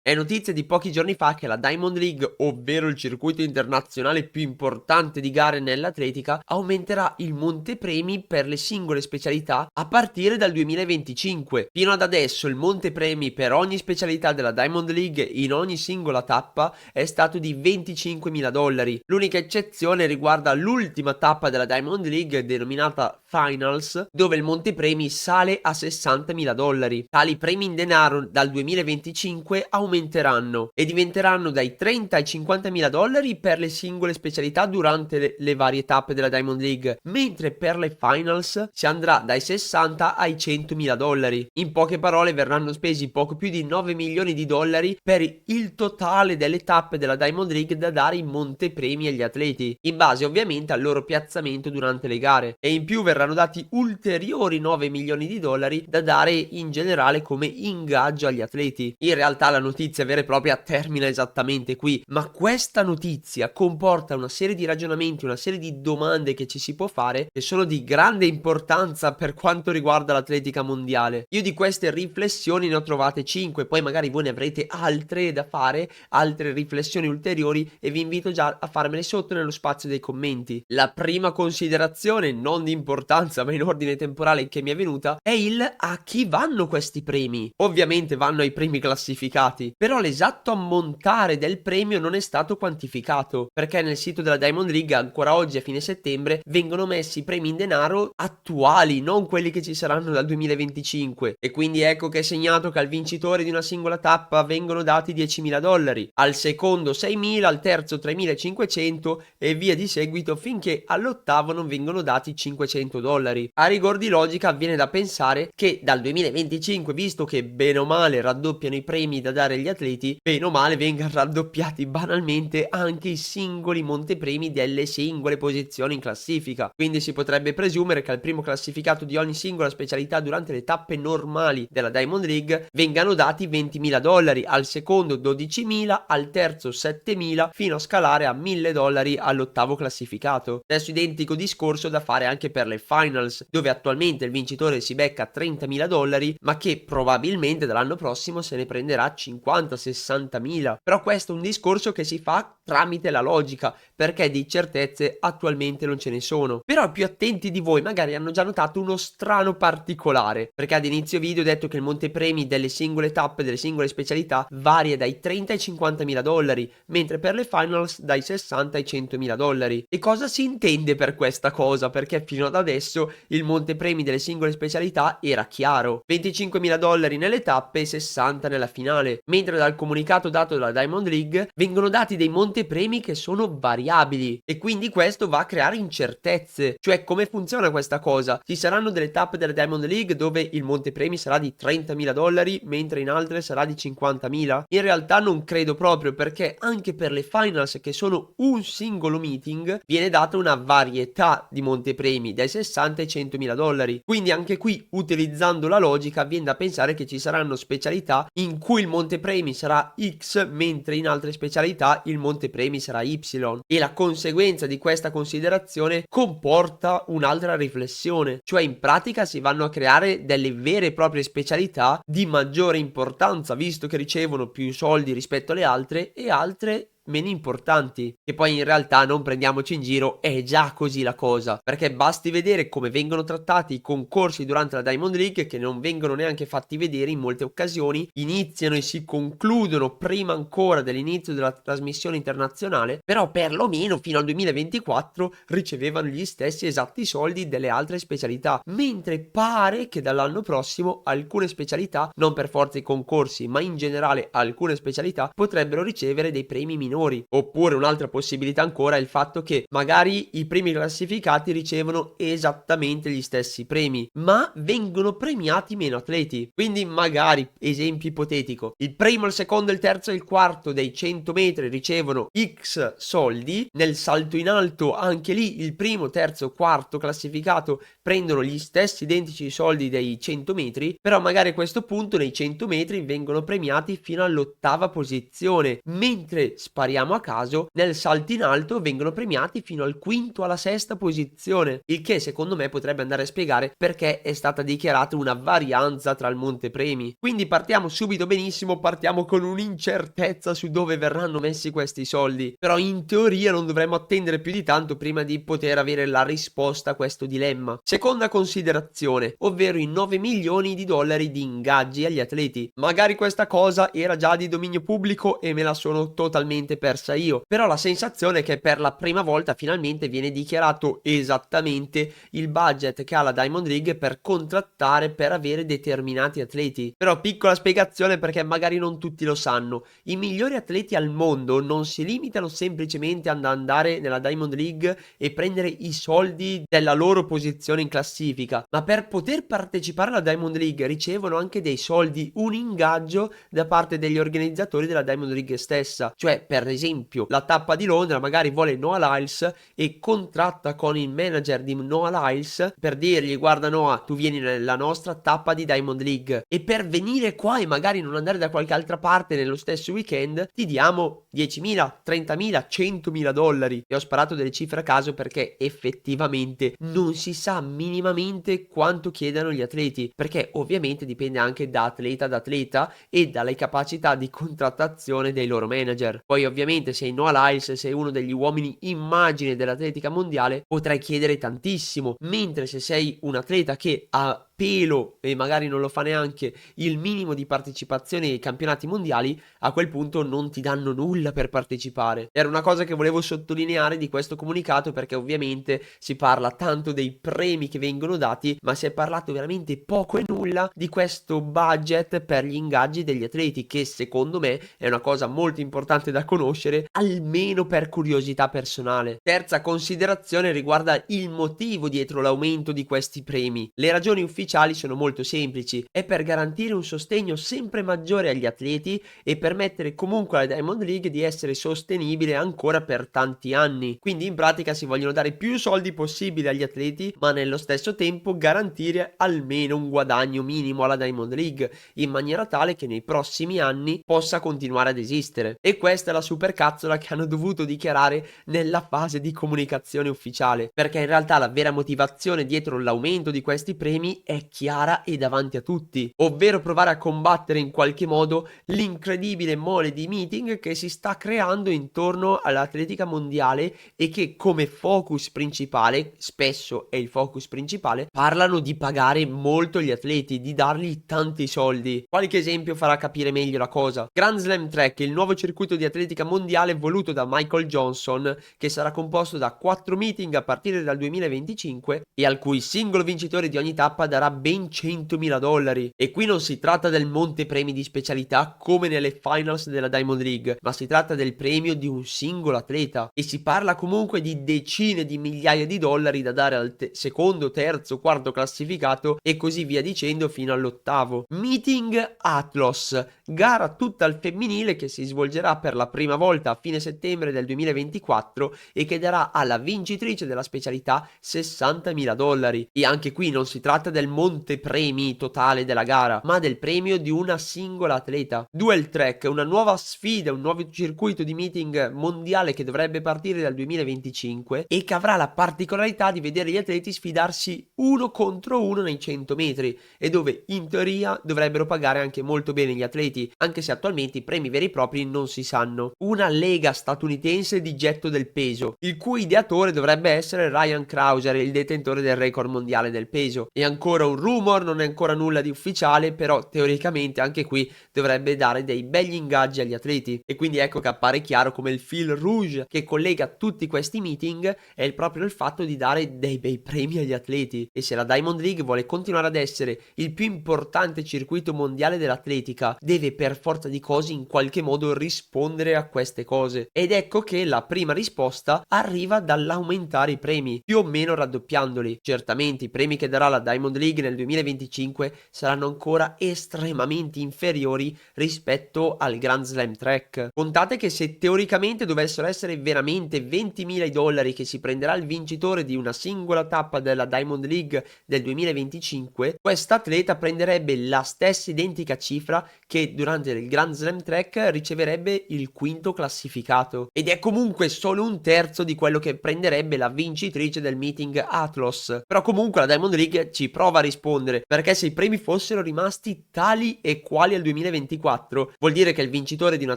È notizia di pochi giorni fa che la Diamond League, ovvero il circuito internazionale più importante di gare nell'atletica, aumenterà il montepremi per le singole specialità a partire dal 2025. Fino ad adesso il montepremi per ogni specialità della Diamond League in ogni singola tappa è stato di $25.000. L'unica eccezione riguarda l'ultima tappa della Diamond League denominata Finals, dove il montepremi sale a $60.000. Tali premi in denaro dal 2025 aumenteranno e diventeranno dai 30 ai $50.000 per le singole specialità durante le varie tappe della Diamond League, mentre per le Finals si andrà dai 60 ai $100.000. In poche parole verranno spesi poco più di $9 milioni per il totale delle tappe della Diamond League da dare in montepremi agli atleti, in base ovviamente al loro piazzamento durante le gare, e in più verranno dati ulteriori $9 milioni da dare in generale come ingaggio agli atleti. In realtà la notizia vera e propria termina esattamente qui, ma questa notizia comporta una serie di ragionamenti, una serie di domande che ci si può fare che sono di grande importanza per quanto riguarda l'atletica mondiale. Io di queste riflessioni ne ho trovate 5, poi magari voi ne avrete altre da fare, altre riflessioni ulteriori, e vi invito già a farmele sotto nello spazio dei commenti. La prima considerazione, non di importanza ma in ordine temporale, che mi è venuta è il a chi vanno questi premi. Ovviamente vanno ai primi classificati, però l'esatto ammontare del premio non è stato quantificato, perché nel sito della Diamond League ancora oggi a fine settembre vengono messi premi in denaro attuali, non quelli che ci saranno dal 2025, e quindi ecco che è segnato che al vincitore di una singola tappa vengono dati $10.000, al secondo 6.000, al terzo 3.500 e via di seguito finché all'ottavo non vengono dati $500. A rigor di logica viene da pensare che dal 2025, visto che bene o male raddoppiano i premi da dare agli atleti, bene o male vengano raddoppiati banalmente anche i singoli montepremi delle singole posizioni in classifica. Quindi si potrebbe presumere che al primo classificato di ogni singola specialità durante le tappe normali della Diamond League vengano dati $20.000, al secondo 12.000, al terzo 7.000, fino a scalare a $1.000 all'ottavo classificato. Stesso identico discorso da fare anche per le Finals, dove attualmente il vincitore si becca $30.000, ma che probabilmente dall'anno prossimo se ne prenderà 50-60.000. Però questo è un discorso che si fa tramite la logica, perché di certezze attualmente non ce ne sono. Però i più attenti di voi magari hanno già notato uno strano particolare, perché ad inizio video ho detto che il montepremi delle singole tappe, delle singole specialità, varia dai 30 ai $50.000, mentre per le Finals dai 60 ai $100.000. E cosa si intende per questa cosa? Perché fino ad adesso il montepremi delle singole specialità era chiaro: $25.000 nelle tappe e 60 nella finale, mentre dal comunicato dato dalla Diamond League vengono dati dei montepremi che sono variabili, e quindi questo va a creare incertezze. Cioè, come funziona questa cosa? Ci saranno delle tappe della Diamond League dove il montepremi sarà di $30.000 mentre in altre sarà di 50.000? In realtà non credo proprio, perché anche per le finals, che sono un singolo meeting, viene data una varietà di montepremi dai 60 ai $100.000. Quindi anche qui, utilizzando la logica, viene da pensare che ci saranno specialità in cui il montepremi sarà X mentre in altre specialità il montepremi sarà Y, e la conseguenza di questa considerazione comporta un'altra riflessione, cioè in pratica si vanno a creare delle vere e proprie specialità di maggiore importanza, visto che ricevono più soldi rispetto alle altre, e altre meno importanti. Che poi in realtà, non prendiamoci in giro, è già così la cosa, perché basti vedere come vengono trattati i concorsi durante la Diamond League, che non vengono neanche fatti vedere in molte occasioni, iniziano e si concludono prima ancora dell'inizio della trasmissione internazionale, però perlomeno fino al 2024 ricevevano gli stessi esatti soldi delle altre specialità, mentre pare che dall'anno prossimo alcune specialità, non per forza i concorsi ma in generale alcune specialità, potrebbero ricevere dei premi minori. Oppure un'altra possibilità ancora è il fatto che magari i primi classificati ricevono esattamente gli stessi premi, ma vengono premiati meno atleti. Quindi magari, esempio ipotetico, il primo, il secondo, il terzo e il quarto dei 100 metri ricevono X soldi, nel salto in alto anche lì il primo, terzo, quarto classificato prendono gli stessi identici soldi dei 100 metri, però magari a questo punto nei 100 metri vengono premiati fino all'ottava posizione, mentre spariamo a caso, nel salto in alto vengono premiati fino al quinto alla sesta posizione, il che secondo me potrebbe andare a spiegare perché è stata dichiarata una varianza tra il montepremi. Quindi partiamo subito benissimo, partiamo con un'incertezza su dove verranno messi questi soldi, però in teoria non dovremmo attendere più di tanto prima di poter avere la risposta a questo dilemma. Seconda considerazione, ovvero i 9 milioni di dollari di ingaggi agli atleti. Magari questa cosa era già di dominio pubblico e me la sono totalmente persa io, però la sensazione è che per la prima volta finalmente viene dichiarato esattamente il budget che ha la Diamond League per contrattare per avere determinati atleti. Però piccola spiegazione perché magari non tutti lo sanno: i migliori atleti al mondo non si limitano semplicemente ad andare nella Diamond League e prendere i soldi della loro posizione in classifica, ma per poter partecipare alla Diamond League ricevono anche dei soldi, un ingaggio da parte degli organizzatori della Diamond League stessa. Cioè, per esempio, la tappa di Londra magari vuole Noah Lyles e contratta con il manager di Noah Lyles per dirgli: guarda Noah, tu vieni nella nostra tappa di Diamond League e per venire qua e magari non andare da qualche altra parte nello stesso weekend ti diamo 10.000, 30.000, 100.000 dollari. E ho sparato delle cifre a caso perché effettivamente non si sa minimamente quanto chiedano gli atleti, perché ovviamente dipende anche da atleta ad atleta e dalle capacità di contrattazione dei loro manager. Poi ovviamente sei Noah Lyles, sei uno degli uomini immagine dell'atletica mondiale, potrai chiedere tantissimo, mentre se sei un atleta che ha pelo e magari non lo fa neanche il minimo di partecipazione ai campionati mondiali, a quel punto non ti danno nulla per partecipare. Era una cosa che volevo sottolineare di questo comunicato, perché ovviamente si parla tanto dei premi che vengono dati, ma si è parlato veramente poco e nulla di questo budget per gli ingaggi degli atleti, che secondo me è una cosa molto importante da conoscere, almeno per curiosità personale. Terza considerazione riguarda il motivo dietro l'aumento di questi premi. Le ragioni ufficiali sono molto semplici: è per garantire un sostegno sempre maggiore agli atleti e permettere comunque alla Diamond League di essere sostenibile ancora per tanti anni. Quindi in pratica si vogliono dare più soldi possibili agli atleti, ma nello stesso tempo garantire almeno un guadagno minimo alla Diamond League, in maniera tale che nei prossimi anni possa continuare ad esistere. E questa è la supercazzola che hanno dovuto dichiarare nella fase di comunicazione ufficiale, perché in realtà la vera motivazione dietro l'aumento di questi premi è chiara e davanti a tutti, ovvero provare a combattere in qualche modo l'incredibile mole di meeting che si sta creando intorno all'atletica mondiale e che come focus principale, spesso è il focus principale, parlano di pagare molto gli atleti, di dargli tanti soldi. Qualche esempio farà capire meglio la cosa: Grand Slam Track, il nuovo circuito di atletica mondiale voluto da Michael Johnson, che sarà composto da 4 meeting a partire dal 2025 e al cui singolo vincitore di ogni tappa darà ben 100.000 dollari. E qui non si tratta del montepremi di specialità come nelle finals della Diamond League, ma si tratta del premio di un singolo atleta, e si parla comunque di decine di migliaia di dollari da dare al secondo, terzo, quarto classificato e così via dicendo fino all'ottavo. Meeting Atlas, gara tutta al femminile che si svolgerà per la prima volta a fine settembre del 2024 e che darà alla vincitrice della specialità 60.000 dollari. E anche qui non si tratta del montepremi totale della gara, ma del premio di una singola atleta. Dual Track, una nuova sfida, un nuovo circuito di meeting mondiale che dovrebbe partire dal 2025 e che avrà la particolarità di vedere gli atleti sfidarsi uno contro uno nei 100 metri e dove in teoria dovrebbero pagare anche molto bene gli atleti, anche se attualmente i premi veri e propri non si sanno. Una lega statunitense di getto del peso, il cui ideatore dovrebbe essere Ryan Crouser, il detentore del record mondiale del peso. E ancora un rumor, non è ancora nulla di ufficiale, però teoricamente anche qui dovrebbe dare dei begli ingaggi agli atleti. E quindi ecco che appare chiaro come il fil rouge che collega tutti questi meeting è proprio il fatto di dare dei bei premi agli atleti. E se la Diamond League vuole continuare ad essere il più importante circuito mondiale dell'atletica, deve per forza di cose in qualche modo rispondere a queste cose. Ed ecco che la prima risposta arriva dall'aumentare i premi, più o meno raddoppiandoli. Certamente i premi che darà la Diamond League League nel 2025 saranno ancora estremamente inferiori rispetto al Grand Slam Track. Contate che se teoricamente dovessero essere veramente 20.000 i dollari che si prenderà il vincitore di una singola tappa della Diamond League del 2025, quest'atleta prenderebbe la stessa identica cifra che durante il Grand Slam Track riceverebbe il quinto classificato, ed è comunque solo un terzo di quello che prenderebbe la vincitrice del meeting Atlas. Però comunque la Diamond League ci prova a rispondere, perché se i premi fossero rimasti tali e quali al 2024, vuol dire che il vincitore di una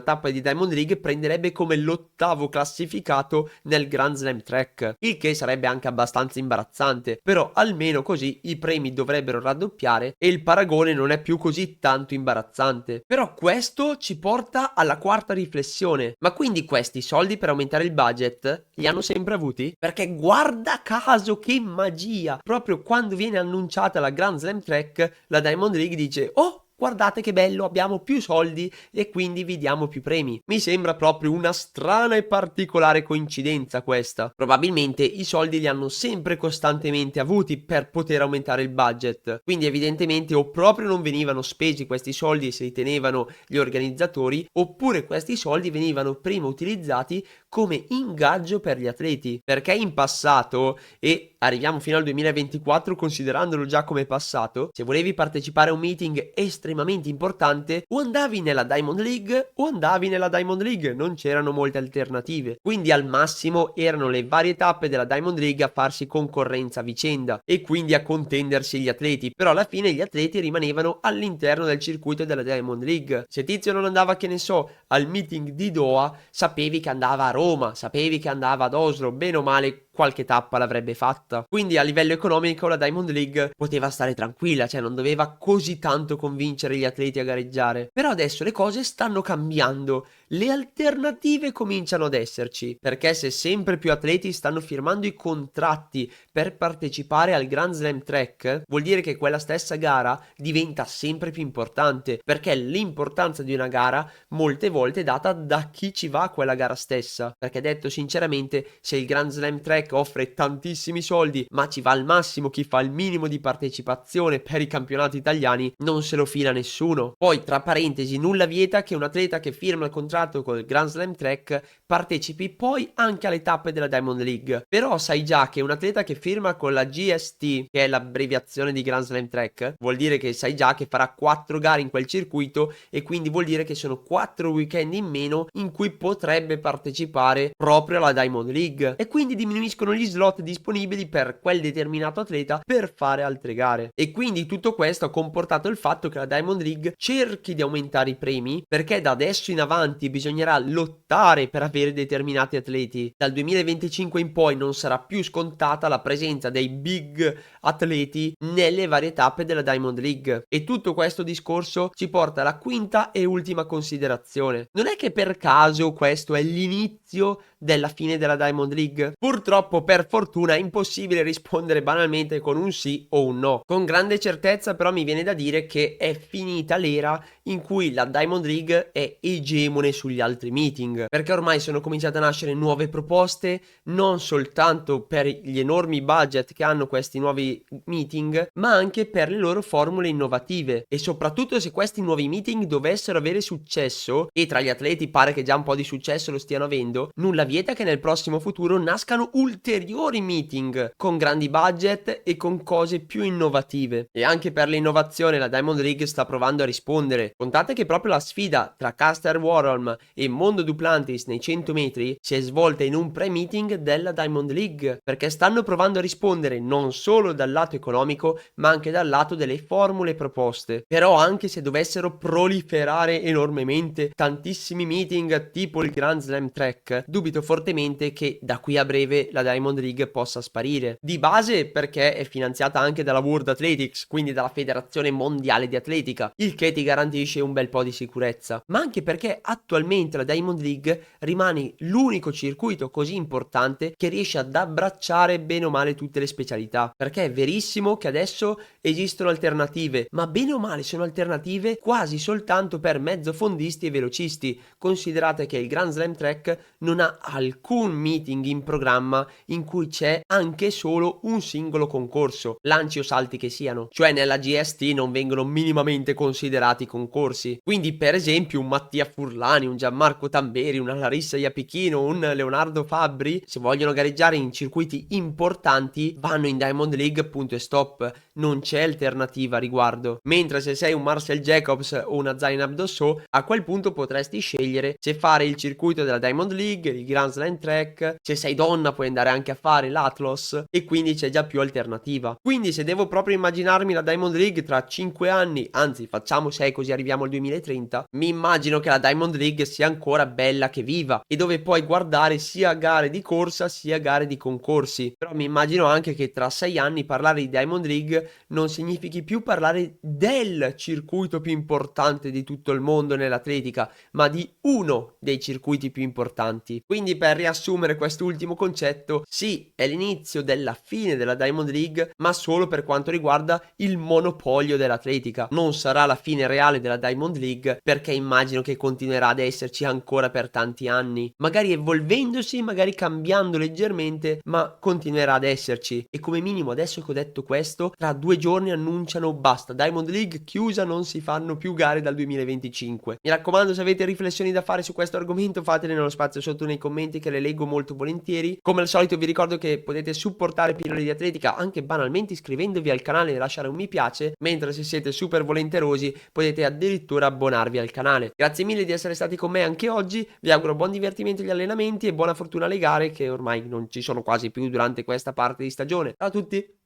tappa di Diamond League prenderebbe come l'ottavo classificato nel Grand Slam Track, il che sarebbe anche abbastanza imbarazzante, però almeno così i premi dovrebbero raddoppiare e il paragone non è più così tanto imbarazzante. Però questo ci porta alla quarta riflessione: ma quindi questi soldi per aumentare il budget li hanno sempre avuti? Perché guarda caso che magia, proprio quando viene annunciata la Grand Slam Track, la Diamond League dice: oh, guardate che bello, abbiamo più soldi e quindi vi diamo più premi. Mi sembra proprio una strana e particolare coincidenza questa. Probabilmente i soldi li hanno sempre costantemente avuti per poter aumentare il budget, quindi evidentemente o proprio non venivano spesi questi soldi e se li tenevano gli organizzatori, oppure questi soldi venivano prima utilizzati come ingaggio per gli atleti, perché in passato, e arriviamo fino al 2024 considerandolo già come passato, se volevi partecipare a un meeting estremamente importante o andavi nella Diamond League o andavi nella Diamond League, non c'erano molte alternative, quindi al massimo erano le varie tappe della Diamond League a farsi concorrenza a vicenda e quindi a contendersi gli atleti, però alla fine gli atleti rimanevano all'interno del circuito della Diamond League. Se Tizio non andava, che ne so, al meeting di Doha, sapevi che andava a Roma, sapevi che andava ad Oslo, bene o male qualche tappa l'avrebbe fatta. Quindi a livello economico la Diamond League poteva stare tranquilla, cioè non doveva così tanto convincere gli atleti a gareggiare. Però adesso le cose stanno cambiando, le alternative cominciano ad esserci, perché se sempre più atleti stanno firmando i contratti per partecipare al Grand Slam Track, vuol dire che quella stessa gara diventa sempre più importante, perché l'importanza di una gara molte volte è data da chi ci va a quella gara stessa, perché detto sinceramente, se il Grand Slam Track offre tantissimi soldi ma ci va al massimo chi fa il minimo di partecipazione per i campionati italiani, non se lo fila nessuno. Poi tra parentesi, nulla vieta che un atleta che firma il contratto col Grand Slam Track partecipi poi anche alle tappe della Diamond League, però sai già che un atleta che firma con la GST, che è l'abbreviazione di Grand Slam Track, vuol dire che sai già che farà 4 gare in quel circuito e quindi vuol dire che sono 4 weekend in meno in cui potrebbe partecipare proprio alla Diamond League e quindi diminuiscono gli slot disponibili per quel determinato atleta per fare altre gare. E quindi tutto questo ha comportato il fatto che la Diamond League cerchi di aumentare i premi, perché da adesso in avanti bisognerà lottare per avere determinati atleti. Dal 2025 in poi non sarà più scontata la presenza dei big atleti nelle varie tappe della Diamond League. E tutto questo discorso ci porta alla quinta e ultima considerazione: non è che per caso questo è l'inizio della fine della Diamond League? Purtroppo, per fortuna, è impossibile rispondere banalmente con un sì o un no. Con grande certezza però mi viene da dire che è finita l'era in cui la Diamond League è egemone sugli altri meeting, perché ormai sono cominciate a nascere nuove proposte, non soltanto per gli enormi budget che hanno questi nuovi meeting, ma anche per le loro formule innovative. E soprattutto se questi nuovi meeting dovessero avere successo, e tra gli atleti pare che già un po' di successo lo stiano avendo, nulla vieta che nel prossimo futuro nascano ulteriori meeting con grandi budget e con cose più innovative. E anche per l'innovazione la Diamond League sta provando a rispondere. Contate che proprio la sfida tra Caster Warholm e Mondo Duplantis nei 100 metri si è svolta in un pre-meeting della Diamond League, perché stanno provando a rispondere non solo dal lato economico ma anche dal lato delle formule proposte. Però anche se dovessero proliferare enormemente tantissimi meeting tipo il Grand Slam Track, dubito fortemente che da qui a breve la Diamond League possa sparire. Di base perché è finanziata anche dalla World Athletics, quindi dalla Federazione Mondiale di Atletica, il che ti garantisce garantisce un bel po' di sicurezza, ma anche perché attualmente la Diamond League rimane l'unico circuito così importante che riesce ad abbracciare bene o male tutte le specialità. Perché è verissimo che adesso esistono alternative, ma bene o male sono alternative quasi soltanto per mezzofondisti e velocisti. Considerate che il Grand Slam Track non ha alcun meeting in programma in cui c'è anche solo un singolo concorso, lanci o salti che siano, cioè nella GST non vengono minimamente considerati concorsi. Quindi per esempio un Mattia Furlani, un Gianmarco Tamberi, una Larissa Iapichino, un Leonardo Fabbri, se vogliono gareggiare in circuiti importanti vanno in Diamond League, punto e stop, non c'è alternativa a riguardo. Mentre se sei un Marcel Jacobs o una Zainab Dosso, a quel punto potresti scegliere se fare il circuito della Diamond League, il Grand Slam Track, se sei donna puoi andare anche a fare l'Atlas e quindi c'è già più alternativa. Quindi se devo proprio immaginarmi la Diamond League tra 5 anni, anzi facciamo 6 così arriviamo al 2030, mi immagino che la Diamond League sia ancora bella che viva e dove puoi guardare sia gare di corsa sia gare di concorsi. Però mi immagino anche che tra 6 anni parlare di Diamond League non significhi più parlare del circuito più importante di tutto il mondo nell'atletica, ma di uno dei circuiti più importanti. Quindi per riassumere quest'ultimo concetto, sì, è l'inizio della fine della Diamond League, ma solo per quanto riguarda il monopolio dell'atletica. Non sarà la fine reale della Diamond League, perché immagino che continuerà ad esserci ancora per tanti anni, magari evolvendosi, magari cambiando leggermente, ma continuerà ad esserci. E come minimo adesso che ho detto questo, tra 2 giorni annunciano basta, Diamond League chiusa, non si fanno più gare dal 2025. Mi raccomando, se avete riflessioni da fare su questo argomento fatele nello spazio sotto nei commenti che le leggo molto volentieri. Come al solito vi ricordo che potete supportare Pillole di Atletica anche banalmente iscrivendovi al canale e lasciare un mi piace, mentre se siete super volenterosi potete addirittura abbonarvi al canale. Grazie mille di essere stati con me anche oggi, vi auguro buon divertimento agli allenamenti e buona fortuna alle gare che ormai non ci sono quasi più durante questa parte di stagione. Ciao a tutti!